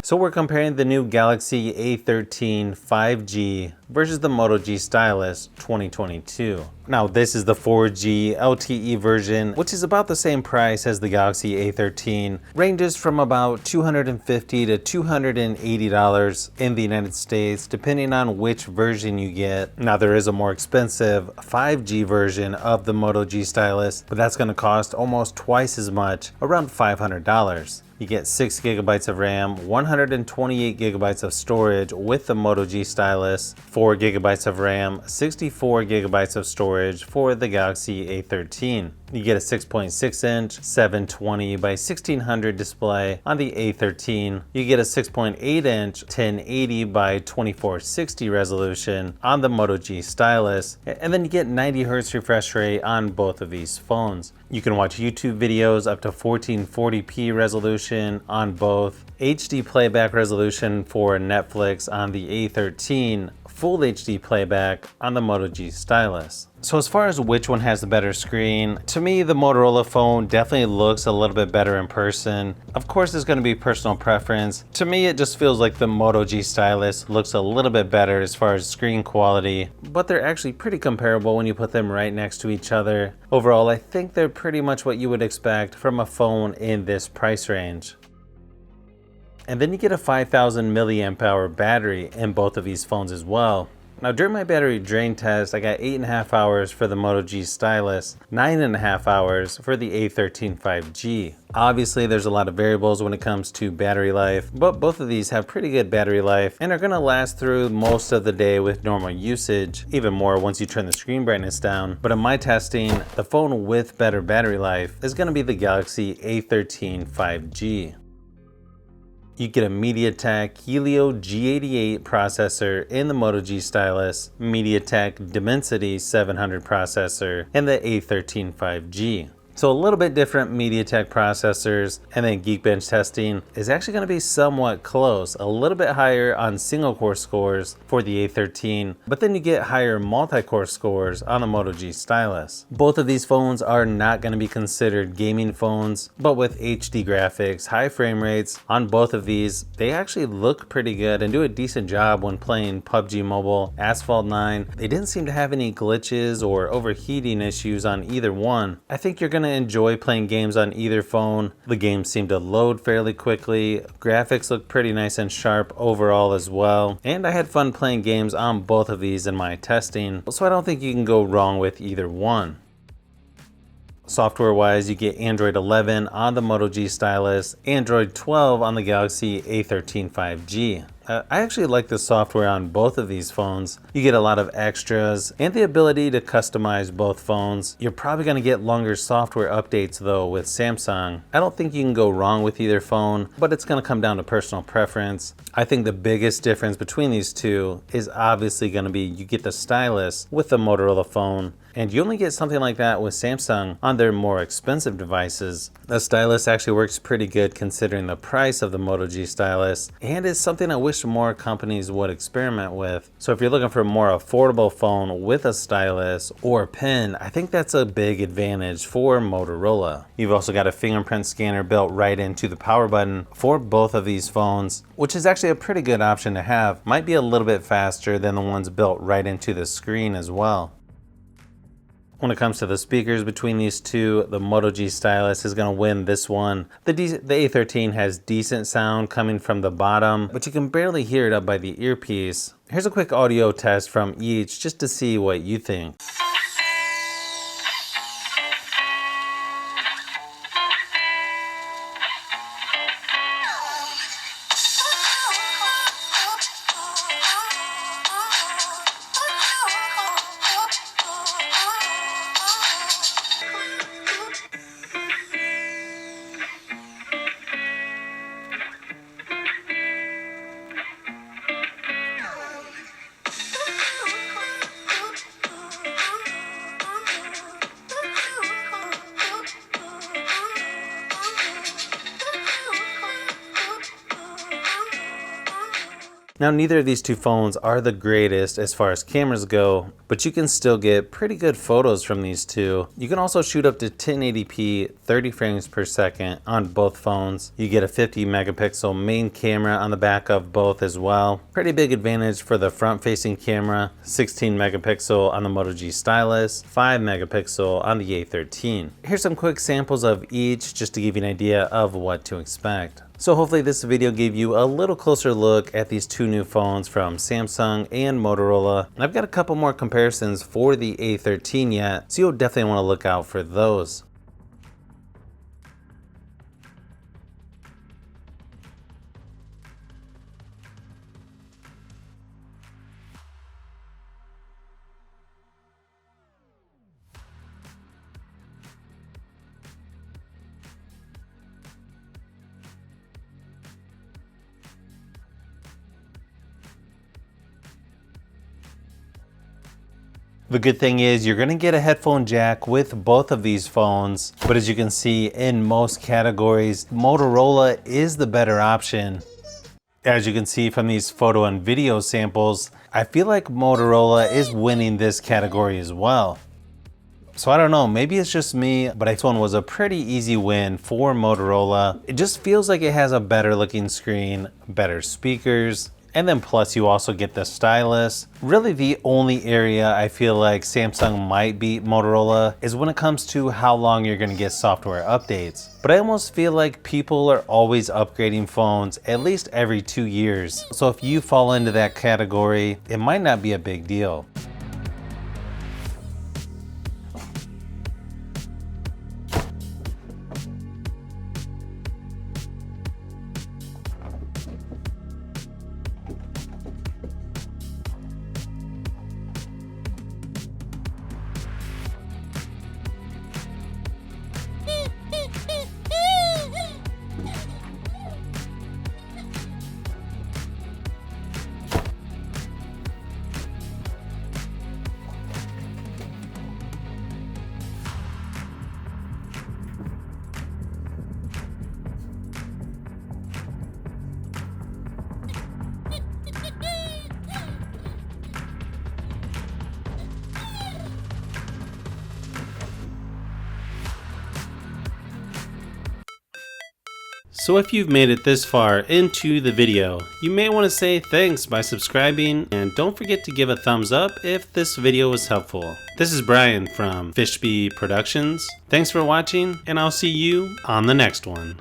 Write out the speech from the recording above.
So we're comparing the new Galaxy A13 5G versus the Moto G Stylus 2022. Now this is the 4G LTE version, which is about the same price as the Galaxy A13, ranges from about $250 to $280 in the United States, depending on which version you get. Now there is a more expensive 5G version of the Moto G Stylus, but that's going to cost almost twice as much, around $500. You get 6 gigabytes of RAM, 128 gigabytes of storage with the Moto G Stylus, 4 gigabytes of RAM, 64 gigabytes of storage for the Galaxy A13. You get a 6.6-inch 720 by 1600 display on the A13. You get a 6.8-inch 1080 by 2460 resolution on the Moto G Stylus. And then you get 90 Hz refresh rate on both of these phones. You can watch YouTube videos up to 1440p resolution on both, HD playback resolution for Netflix on the A13, Full HD playback on the Moto G Stylus. So as far as which one has the better screen, to me the Motorola phone definitely looks a little bit better in person. Of course it's going to be personal preference. To me it just feels like the Moto G Stylus looks a little bit better as far as screen quality, but they're actually pretty comparable when you put them right next to each other. Overall, I think they're pretty much what you would expect from a phone in this price range. And then you get a 5000 milliamp hour battery in both of these phones as well. Now during my battery drain test, I got 8.5 hours for the Moto G Stylus, 9.5 hours for the A13 5G. Obviously there's a lot of variables when it comes to battery life, but both of these have pretty good battery life and are going to last through most of the day with normal usage, even more once you turn the screen brightness down. But in my testing, the phone with better battery life is going to be the Galaxy A13 5G. You get a MediaTek Helio G88 processor in the Moto G Stylus, MediaTek Dimensity 700 processor in the A13 5G. So a little bit different MediaTek processors, and then Geekbench testing is actually going to be somewhat close, a little bit higher on single core scores for the A13, but then you get higher multi-core scores on the Moto G Stylus. Both of these phones are not going to be considered gaming phones, but with HD graphics, high frame rates on both of these, they actually look pretty good and do a decent job when playing PUBG Mobile, Asphalt 9. They didn't seem to have any glitches or overheating issues on either one. I think you're going to enjoy playing games on either phone. The games seem to load fairly quickly. Graphics look pretty nice and sharp overall as well. And I had fun playing games on both of these in my testing, so I don't think you can go wrong with either one. Software wise, you get Android 11 on the Moto G Stylus, Android 12 on the Galaxy A13 5G. I actually like the software on both of these phones. You get a lot of extras and the ability to customize both phones. You're probably going to get longer software updates though with Samsung. I don't think you can go wrong with either phone, but it's going to come down to personal preference. I think the biggest difference between these two is obviously going to be you get the stylus with the Motorola phone, and you only get something like that with Samsung on their more expensive devices. The stylus actually works pretty good considering the price of the Moto G Stylus, and is something I wish more companies would experiment with. So if you're looking for a more affordable phone with a stylus or pen, I think that's a big advantage for Motorola. You've also got a fingerprint scanner built right into the power button for both of these phones, which is actually a pretty good option to have. Might be a little bit faster than the ones built right into the screen as well. When it comes to the speakers between these two, the Moto G Stylus is going to win this one. The A13 has decent sound coming from the bottom, but you can barely hear it up by the earpiece. Here's a quick audio test from each just to see what you think. Now, neither of these two phones are the greatest as far as cameras go, but you can still get pretty good photos from these two. You can also shoot up to 1080p 30 frames per second on both phones. You get a 50 megapixel main camera on the back of both as well. Pretty big advantage for the front facing camera, 16 megapixel on the Moto G Stylus, 5 megapixel on the A13. Here's some quick samples of each just to give you an idea of what to expect. So hopefully this video gave you a little closer look at these two new phones from Samsung and Motorola. And I've got a couple more comparisons for the A13 yet, so you'll definitely want to look out for those. The good thing is you're gonna get a headphone jack with both of these phones, but as you can see in most categories, Motorola is the better option. As you can see from these photo and video samples, I feel like Motorola is winning this category as well. So I don't know, maybe it's just me, but this one was a pretty easy win for Motorola. It just feels like it has a better looking screen, better speakers, and then plus you also get the stylus. Really the only area I feel like Samsung might beat Motorola is when it comes to how long you're gonna get software updates. But I almost feel like people are always upgrading phones at least every 2 years. So if you fall into that category, it might not be a big deal. So if you've made it this far into the video, you may want to say thanks by subscribing, and don't forget to give a thumbs up if this video was helpful. This is Brian from Fishbee Productions. Thanks for watching, and I'll see you on the next one.